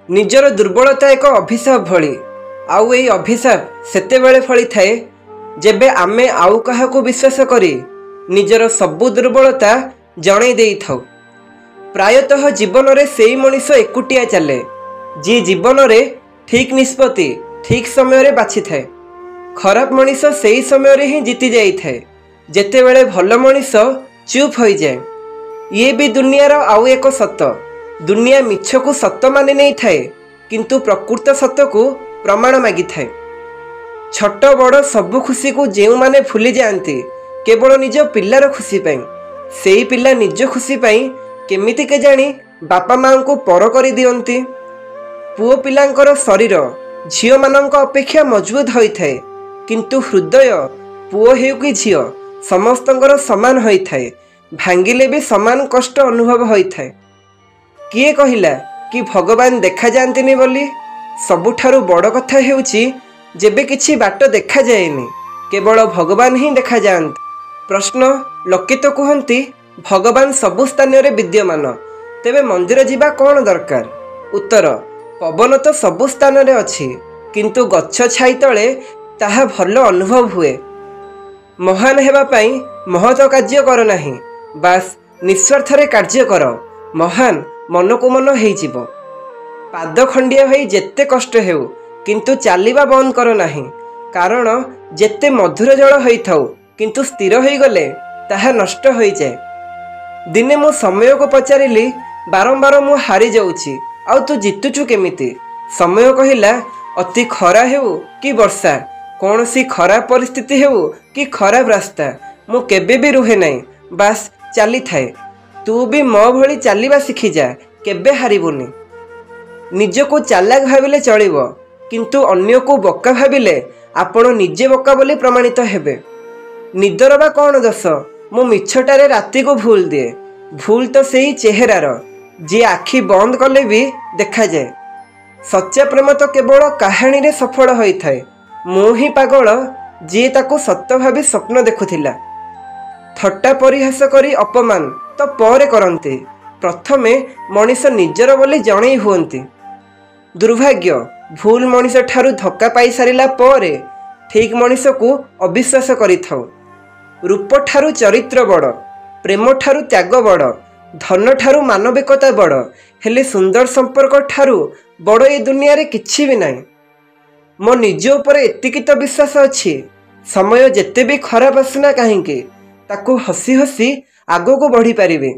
निजर दुर्बलता एक अभिशाप भली आउ ए अभिशाप सेतेबेले फली थाए जेबे आमे आउ काहाकू विश्वास करी निजर सबु दुर्बलता जणै देई थाउ। प्रायतः जीवन रे सेई मनीष एकुटिया चले जी जीवन रे ठीक निष्पत्ति ठीक समय रे बाछि थाए। खराब मनीष सेई समय रे ही जीति जाई थाए जेतेबेले भल मनीष चुप हो जाए। ये भी दुनियार आउ एक सत। दुनिया मिछ को सत मानि नहीं थाए किंतु प्रकृत सत को प्रमाण मागी थाए। छोट बड़ सबु खुशी को जेउ माने भूली जाती केवल निज पिलार खुशी पाई सेई पिला निज खुशी पाई केमिति के जानी बापा माँ को पर करी दियंती। पुओ पिलांकर शरीर झियो मानंक अपेक्षा मजबूत होई थाए किंतु हृदय पुओ हेउ कि झियो समस्तंकर समान होई थाए। भांगिले भी समान कष्ट अनुभव होई थाए। किए कहिला कि भगवान देखा जांतिनी बोली? सबुठारु बड़ कथा हेउची जेबे किछि बाट देखा जाएनी केवल भगवान ही देखा जांत। प्रश्न लोके तो कहंती भगवान सबु स्थान रे विद्यमान तेबे मंदिर जीवा कौन दरकार? उत्तर पवन तो सबु स्थान रे अछि किंतु गच्छ छाई तले ताहा भल अनुभव हुए। महान हेबा पाई महत कार्य कर नाही बास निस्वार्थ रे कार्य कर महान मन को मन हेई जिवो। पाद खंडिया होई जेते कष्ट हेउ किंतु चालिबा बंद कर नाही कारण जेते मधुर जल होई थाउ किंतु स्थिर होई गले ताहा नष्ट होई जाए। दिने मो समय को पचारिली बारंबार मु हारी जाउची आउ तू जितुचु केमिति? समय कहिला अति खरा हेउ कि वर्षा कौनसी खराब परिस्थिति हेउ कि खराब रास्ता मु केबे भी रुहे नाही बास चली थाए। तू भी मो भली चलवा शिखी जा केबे हारिबुनी। निज को चालाक भाविले चलिबो किंतु अन्य को बोका भाविले आपण निजे बोका बोली प्रमाणित हेबे। निदर बा कौन दोष? मु मिछटारे राति को भूल दिए। भूल तो सेई चेहरार जी आखि बंद कले भी देखा जाए। सच्चा प्रेम तो केवल कहानी रे सफल होई थाए। मु ही पागल जी ताकू सत्य भावी स्वप्न देखुथिला। थट्टा परिहास करी अपमान तो परे करते प्रथमे मनीष निजर बोली जणै हुअन्ति। दुर्भाग्य भूल मनीष ठारू धक्का पाई सारिला परे ठीक मनीष को अविश्वास करिथाउ। रूप ठारू चरित्र बड़ प्रेम ठारू त्याग बड़ धन ठारू मानविकता बड़ हेले सुंदर संपर्क ठारू बड़ ए दुनिया रे किछि भी नाही। मो निज उपर एतिकी तो विश्वास अछि समय जेते भी खराब आसना काहेकि ताकू हसी हसी आगो को बढ़ी पारिबे।